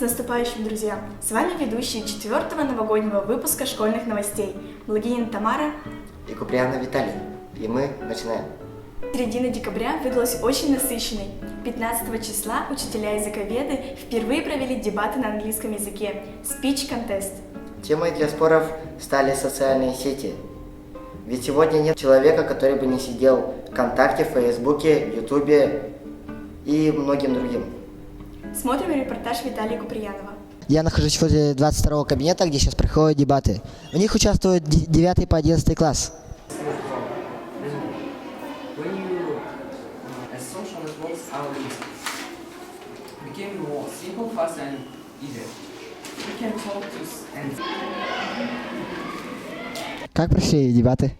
наступающим, друзья! С вами ведущие 4-го новогоднего выпуска школьных новостей Благинина Тамара и Куприянов Виталий. И мы начинаем. Середина декабря выдалась очень насыщенной. 15 числа учителя-языковеды впервые провели дебаты на английском языке Speech Contest. Темой для споров стали социальные сети. Ведь сегодня нет человека, который бы не сидел в ВКонтакте, в Фейсбуке, Ютубе и многим другим. Смотрим репортаж Виталия Куприянова. Я нахожусь возле 22-го кабинета, где сейчас проходят дебаты. В них участвуют 9 по 11 класс. Как прошли дебаты?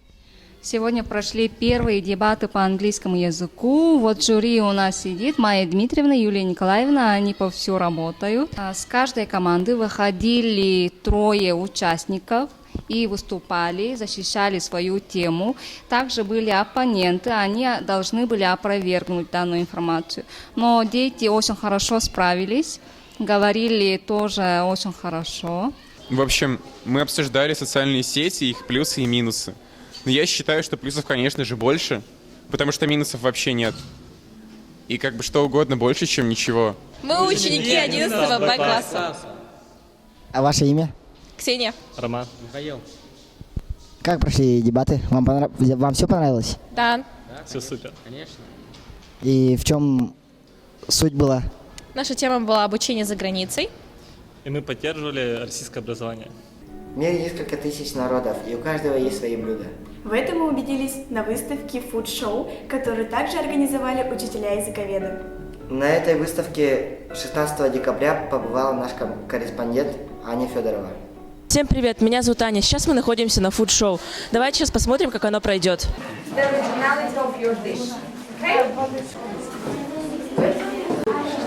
Сегодня прошли первые дебаты по английскому языку. Вот жюри у нас сидит Майя Дмитриевна, Юлия Николаевна, они повсюду работают. С каждой команды выходили 3 участников и выступали, защищали свою тему. Также были оппоненты, они должны были опровергнуть данную информацию. Но дети очень хорошо справились, говорили тоже очень хорошо. В общем, мы обсуждали социальные сети, их плюсы и минусы. Но я считаю, что плюсов, конечно же, больше, потому что минусов вообще нет. И как бы что угодно больше, чем ничего. Мы ученики 11 Б класса. А ваше имя? Ксения. Роман. Михаил. Как прошли дебаты? Вам все понравилось? Да. Все супер. Конечно. И в чем суть была? Наша тема была обучение за границей. И мы поддерживали российское образование. В мире несколько тысяч народов, и у каждого есть свои блюда. В этом мы убедились на выставке Food Show, которую также организовали учителя-языковеды. На этой выставке 16 декабря побывал наш корреспондент Аня Федорова. Всем привет, меня зовут Аня. Сейчас мы находимся на Food Show. Давайте сейчас посмотрим, как оно пройдет.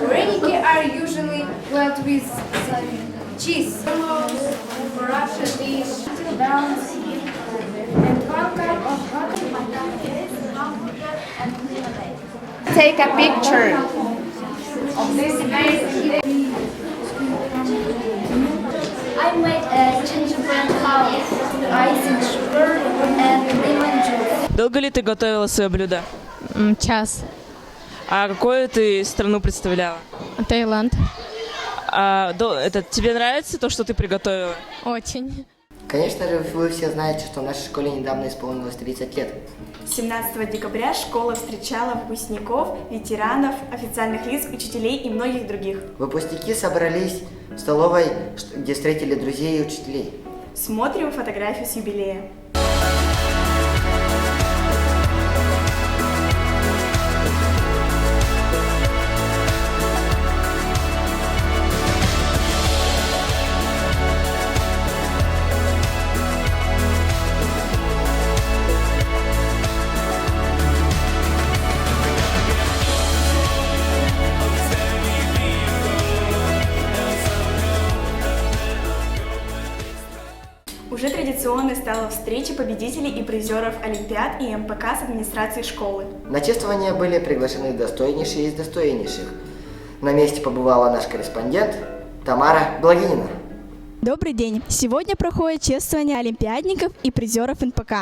Вареники are usually well with cheese. For Russia dish, balance, and 1 cup of Take a picture of this amazing. I made a gingerbread house, icing sugar and lemon juice. Долго ли ты готовила свое блюдо? Час. А какую ты страну представляла? Таиланд. Тебе нравится то, что ты приготовила? Очень. Конечно же, вы все знаете, что в нашей школе недавно исполнилось 30 лет. 17 декабря школа встречала выпускников, ветеранов, официальных лиц, учителей и многих других. Выпускники собрались в столовой, где встретили друзей и учителей. Смотрим фотографию с юбилея. Уже традиционной стала встреча победителей и призеров Олимпиад и МПК с администрацией школы. На чествование были приглашены достойнейшие из достойнейших. На месте побывала наш корреспондент Тамара Благинина. Добрый день! Сегодня проходит чествование олимпиадников и призеров НПК.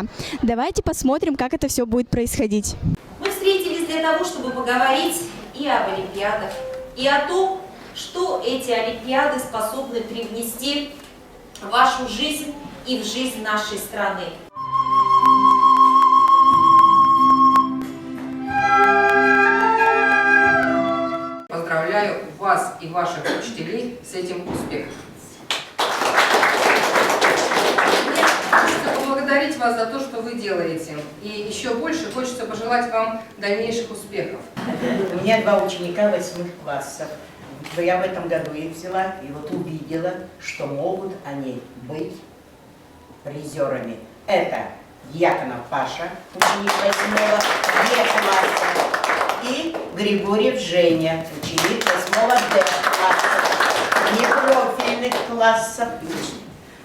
Давайте посмотрим, как это все будет происходить. Мы встретились для того, чтобы поговорить и об олимпиадах, и о том, что эти олимпиады способны привнести в вашу жизнь и в жизнь нашей страны. Поздравляю вас и ваших учителей с этим успехом. Мне хочется поблагодарить вас за то, что вы делаете. И еще больше хочется пожелать вам дальнейших успехов. У меня 2 ученика 8 классов. Я в этом году их взяла и вот увидела, что могут они быть призерами. Это Дьяконов Паша, ученик 8-го Е-класса, и Григорьев Женя, ученик 8-го Д-класса, непрофильных классов.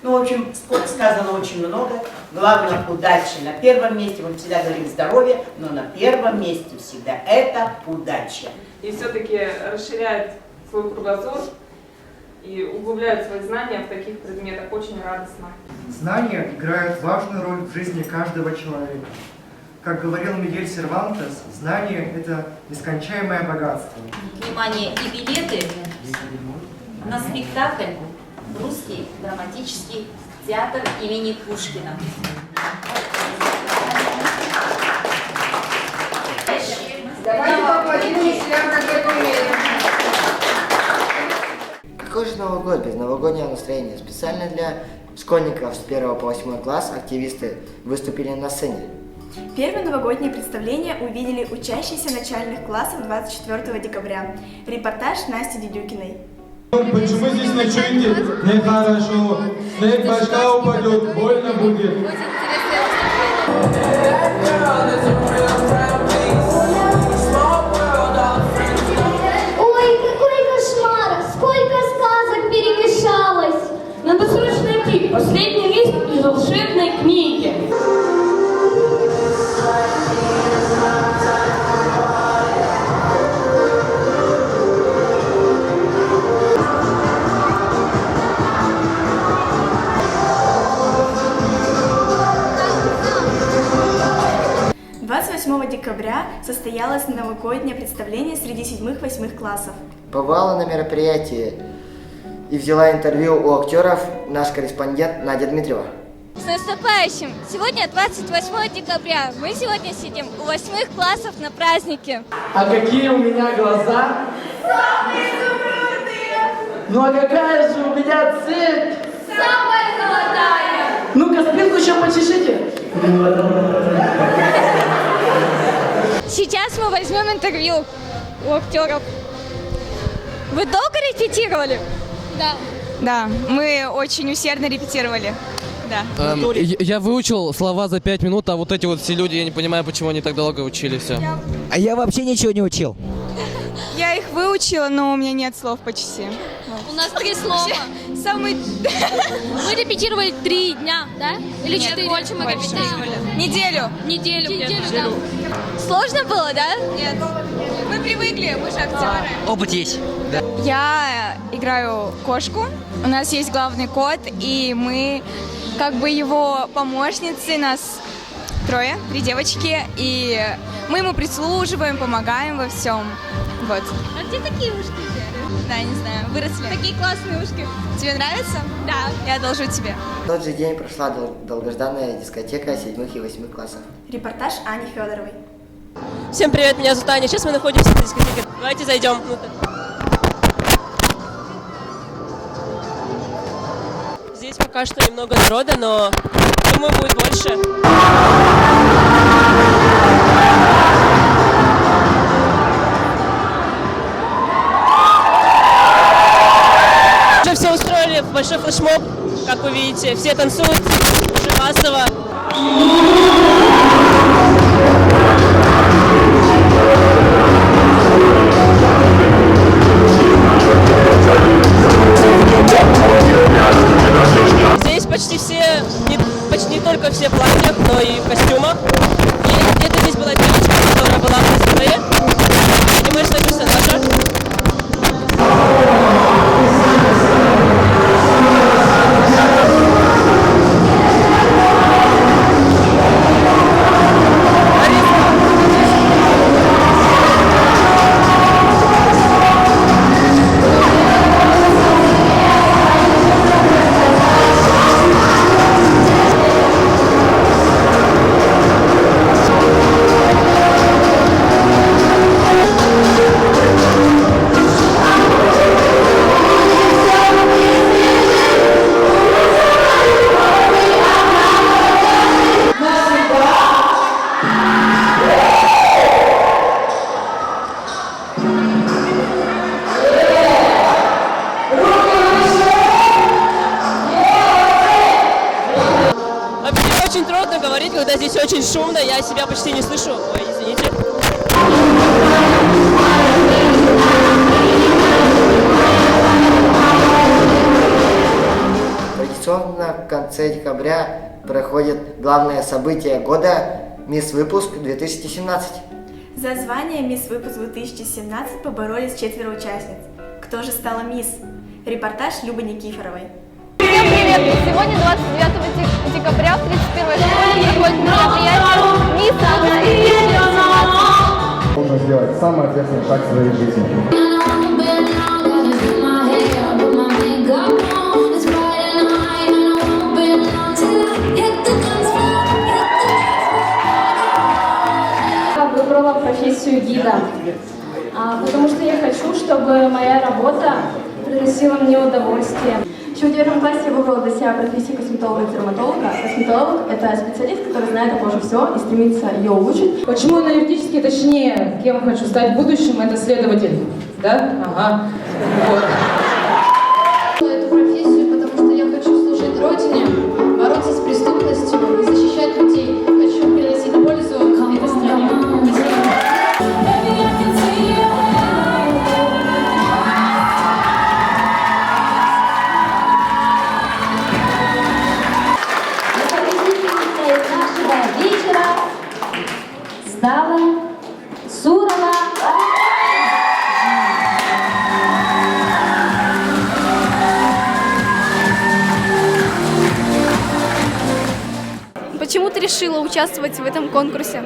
Ну, в общем, сказано очень много. Главное, удачи на первом месте. Мы всегда говорим здоровье, но на первом месте всегда это удача. И все-таки расширяет свой кругозор и углубляют свои знания в таких предметах. Очень радостно. Знания играют важную роль в жизни каждого человека. Как говорил Мигель Сервантес, знание – это нескончаемое богатство. Внимание, и билеты на спектакль «Русский драматический театр имени Пушкина». Давайте поаплодируем учителям, как это умеют. Какой же Новый год без новогоднего настроения? Специально для школьников с 1 по 8 класс активисты выступили на сцене. Первое новогоднее представление увидели учащиеся начальных классов 24 декабря. Репортаж Насти Дедюкиной. Почему здесь ночуете? Нехорошо. Снег башка упадет, больно будет. Ой, какой кошмар! Сколько сказок перемешалось! Надо срочно найти последний лист из волшебной книги. Декабря состоялось новогоднее представление среди 7-8 классов. Побывала на мероприятии и взяла интервью у актеров наш корреспондент Надя Дмитриева. С наступающим! Сегодня 28 декабря. Мы сегодня сидим у 8 классов на празднике. А какие у меня глаза? Самые изумрудные! Ну а какая же у меня цепь? Самая золотая! Ну-ка, спинку еще почешите. Сейчас мы возьмем интервью у актеров. Вы долго репетировали? Да. Да, мы очень усердно репетировали. Да. Я выучил слова за 5 минут, а вот эти вот все люди, я не понимаю, почему они так долго учили все. А я вообще ничего не учил. Я их выучила, но у меня нет слов почти. У нас 3 слова. Самый... Мы репетировали 3 дня, да? Или 4? Больше мы репетировали. Неделю. Неделю, да. Сложно было, да? Нет. Мы привыкли, мы же актеры. Опыт есть. Да. Я играю кошку. У нас есть главный кот, и мы как бы его помощницы, нас 3 девочки, и мы ему прислуживаем, помогаем во всем. Вот. А где такие ушки? Да, не знаю, выросли. Такие классные ушки. Тебе нравится? Да. Я одолжу тебе. В тот же день прошла долгожданная дискотека 7 и 8 классов. Репортаж Ани Федоровой. Всем привет, меня зовут Аня. Сейчас мы находимся на дискотеке. Давайте зайдем внутрь. Здесь пока что немного народа, но думаю, будет больше. Уже все устроили в большой флешмоб, как вы видите. Все танцуют, уже массово. Здесь почти все, не только все в платьях, но и в костюмах. И где-то здесь была девочка, которая была в косплее. И мы что персонажа. Очень трудно говорить, когда здесь очень шумно, я себя почти не слышу. Ой, извините. Традиционно в конце декабря проходит главное событие года «Мисс Выпуск 2017». За звание «Мисс Выпуск 2017» поборолись 4 участниц. Кто же стала мисс? Репортаж Любы Никифоровой. Всем привет! Сегодня 29 декабря в 31-й школе проходит мероприятие «Мисс Выпуск 2017». Нужно сделать самый ответственный шаг в своей жизни. Я выбрала профессию гида, потому что я хочу, чтобы моя работа приносила мне удовольствие. Еще в 9 классе я выбрала для себя профессию косметолога-дерматолога. Косметолог – это специалист, который знает о коже все и стремится ее улучшить. Почему энергетически, точнее, кем хочу стать в будущем, это следователь. Да? Ага. Вот. Эту профессию, потому что я хочу служить Родине, бороться с преступностью и защищать людей. Хочу приносить пользу этой стране. Нашего вечера стала Сурова. Почему ты решила участвовать в этом конкурсе?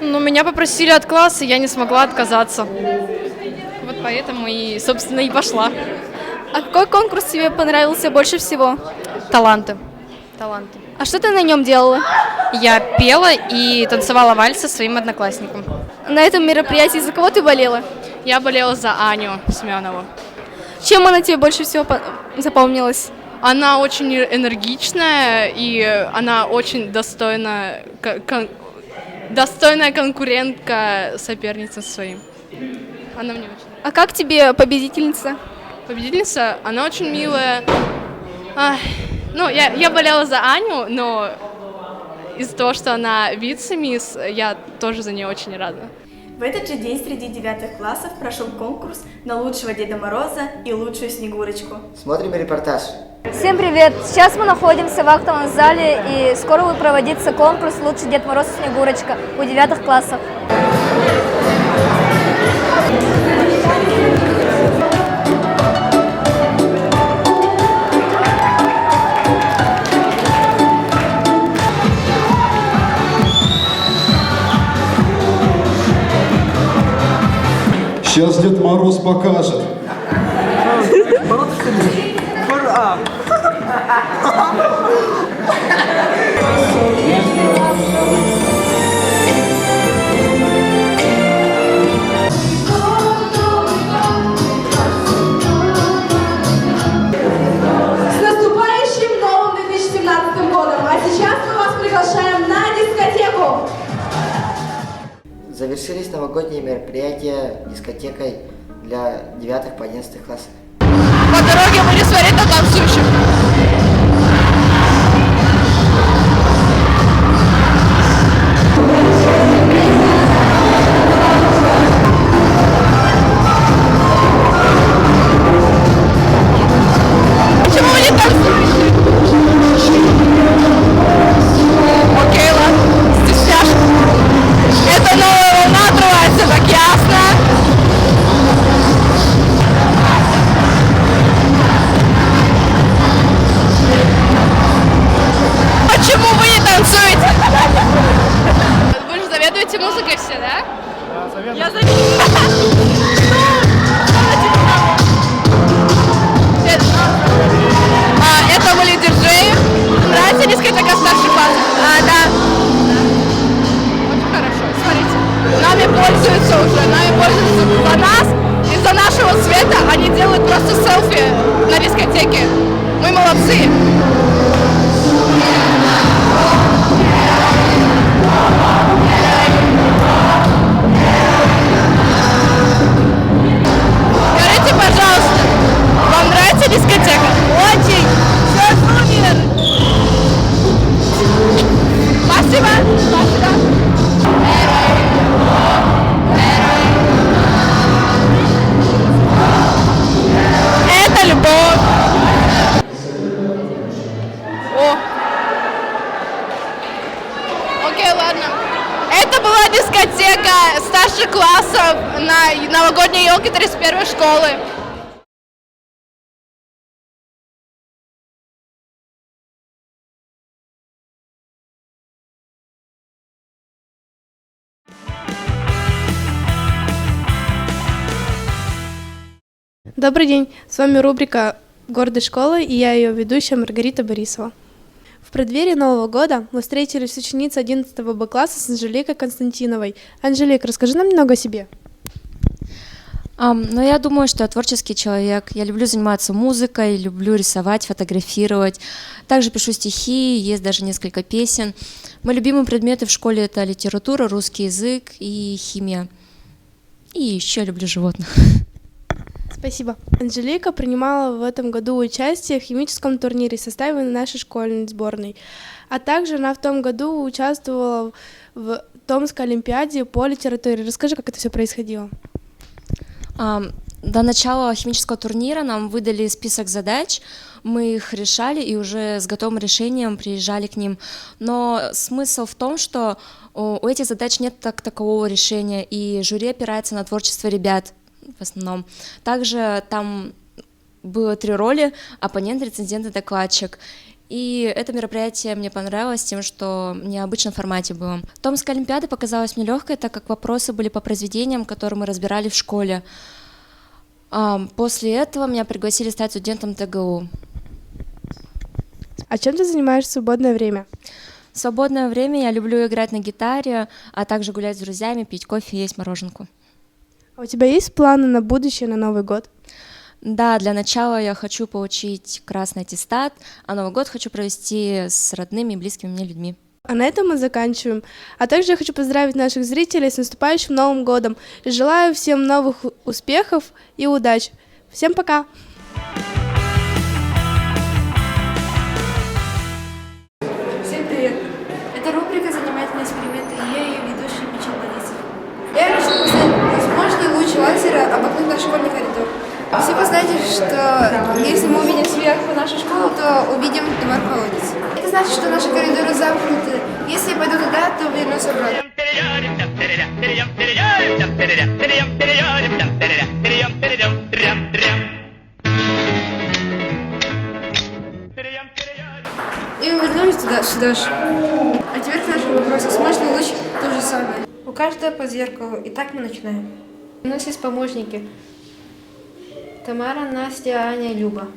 Ну, меня попросили от класса, я не смогла отказаться. Вот поэтому и, собственно, и пошла. А какой конкурс тебе понравился больше всего? Таланты. А что ты на нем делала? Я пела и танцевала вальс со своим одноклассником. На этом мероприятии за кого ты болела? Я болела за Аню Семенову. Чем она тебе больше всего запомнилась? Она очень энергичная, и она очень достойная конкурентка соперница своим. Она мне очень. А как тебе победительница? Победительница, она очень милая. Ну, я болела за Аню, но из-за того, что она вице-мисс, я тоже за нее очень рада. В этот же день среди 9 классов прошел конкурс на лучшего Деда Мороза и лучшую Снегурочку. Смотрим репортаж. Всем привет! Сейчас мы находимся в актовом зале, и скоро будет проводиться конкурс «Лучший Дед Мороз и Снегурочка» у 9 классов. Сейчас Дед Мороз покажет. С наступающим новым 2017 годом! А сейчас мы вас приглашаем на дискотеку! Завершились новогодние мероприятия дискотекой для 9 по 11 классов. По дороге будем смотреть на танцующих. Почему вы не танцуете? Окей, ладно, стесняшка. Это новая волна отрывается, так ясно. Почему вы не танцуете? Вы же заведуете музыкой все, да? Да, заведую. Я это были диджеи. Нравится дискотека старших классов? Да. Очень хорошо. Смотрите, нами пользуются за нас. Из-за нашего цвета они делают просто селфи на дискотеке. Мы молодцы. Скажите, пожалуйста, вам нравится дискотека? Очень! Все супер! Спасибо! Это любовь! О! Окей, ладно. Это была дискотека старших классов на новогодней елке 31-й школы. Добрый день, с вами рубрика «Гордость школы» и я ее ведущая Маргарита Борисова. В преддверии Нового года мы встретились с ученицей 11 Б класса с Анжеликой Константиновой. Анжелика, расскажи нам немного о себе. Ну, я думаю, что я творческий человек. Я люблю заниматься музыкой, люблю рисовать, фотографировать. Также пишу стихи, есть даже несколько песен. Мои любимые предметы в школе — это литература, русский язык и химия. И еще я люблю животных. Спасибо. Анжелика принимала в этом году участие в химическом турнире в составе нашей школьной сборной. А также она в том году участвовала в Томской олимпиаде по литературе. Расскажи, как это все происходило. До начала химического турнира нам выдали список задач, мы их решали и уже с готовым решением приезжали к ним. Но смысл в том, что у этих задач нет такового решения, и жюри опирается на творчество ребят в основном. Также там было 3 роли: оппонент, рецензент и докладчик. И это мероприятие мне понравилось тем, что в необычном формате было. Томская олимпиада показалась мне легкой, так как вопросы были по произведениям, которые мы разбирали в школе. После этого меня пригласили стать студентом ТГУ. А чем ты занимаешься в свободное время? В свободное время я люблю играть на гитаре, а также гулять с друзьями, пить кофе и есть мороженку. А у тебя есть планы на будущее, на Новый год? Да, для начала я хочу получить красный аттестат, а Новый год хочу провести с родными и близкими мне людьми. А на этом мы заканчиваем. А также я хочу поздравить наших зрителей с наступающим Новым годом. И желаю всем новых успехов и удач. Всем пока! Всем привет! Это рубрика «Занимательные эксперименты», и я ее ведущая Мичел Борисов. Я решила поставить возможный луч лазера обогнуть наш школьный коридор. Все вы знаете, что если мы увидим сверху нашу школу, то увидим дворфолодец. Это значит, что наши коридоры замкнуты. Если я пойду туда, то вернусь обратно. И мы вернулись сюда же. А теперь к нашему вопросу. Сможет ли луч то же самое? У каждого по зеркалу. Итак, мы начинаем. У нас есть помощники. Тамара, Настя, Аня, Люба.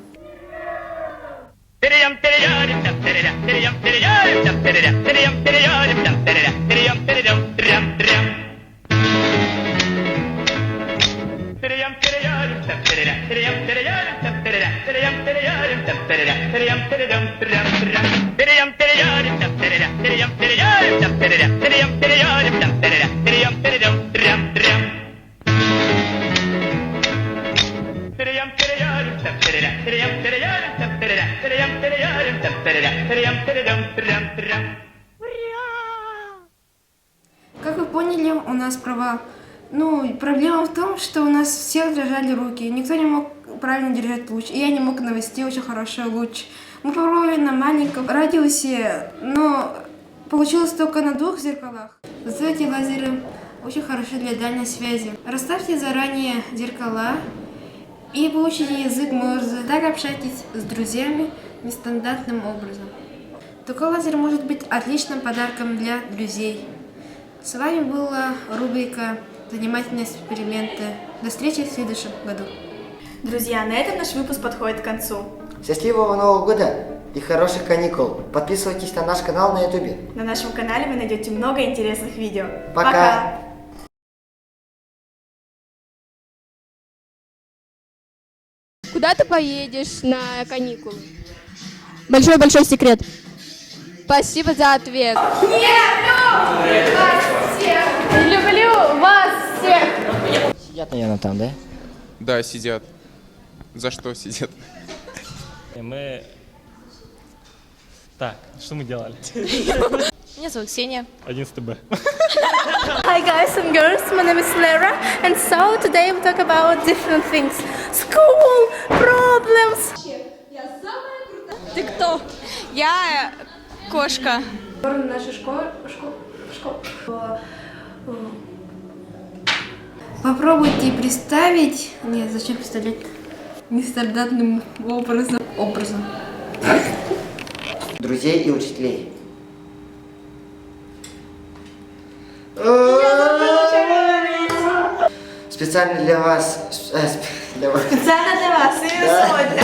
Как вы поняли, у нас провал. Проблема в том, что у нас всех дрожали руки. Никто не мог правильно держать луч. И я не мог навести очень хороший луч. Мы попробовали на маленьком радиусе, но получилось только на 2 зеркалах. Зато эти лазеры очень хороши для дальней связи. Расставьте заранее зеркала и получите язык Морзе. Так общайтесь с друзьями нестандартным образом. Такой лазер может быть отличным подарком для друзей. С вами была рубрика «Занимательные эксперименты». До встречи в следующем году. Друзья, на этом наш выпуск подходит к концу. Счастливого Нового года и хороших каникул. Подписывайтесь на наш канал на YouTube. На нашем канале вы найдете много интересных видео. Пока! Куда ты поедешь на каникулы? Большой-большой секрет. Спасибо за ответ. Люблю вас всех. Сидят, наверное, там, да? Да, сидят. За что сидят? И мы... Так, что мы делали? Меня зовут Ксения. 11 Б. Hi guys and girls, my name is Lara, and so today we talk about different things. School problems. Ты кто? Я кошка. Наша школа. Попробуйте представить... Нет, зачем представлять? Нестандартным образом. Друзей и учителей. Специально для вас Давай. Специально для вас, именно Да. сегодня.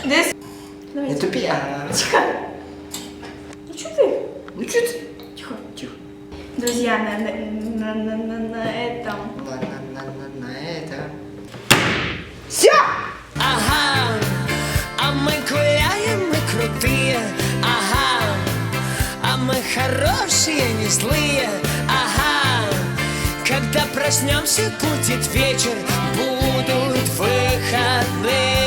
Здесь... Не тупи, Тихо. Ну что ты? Ну что ты? Тихо. Тихо. Друзья, на этом. На это. Все! Ага, а мы гуляем, мы крутые, ага, а мы хорошие, не злые, ага. Когда проснемся, будет вечер, будут выходные.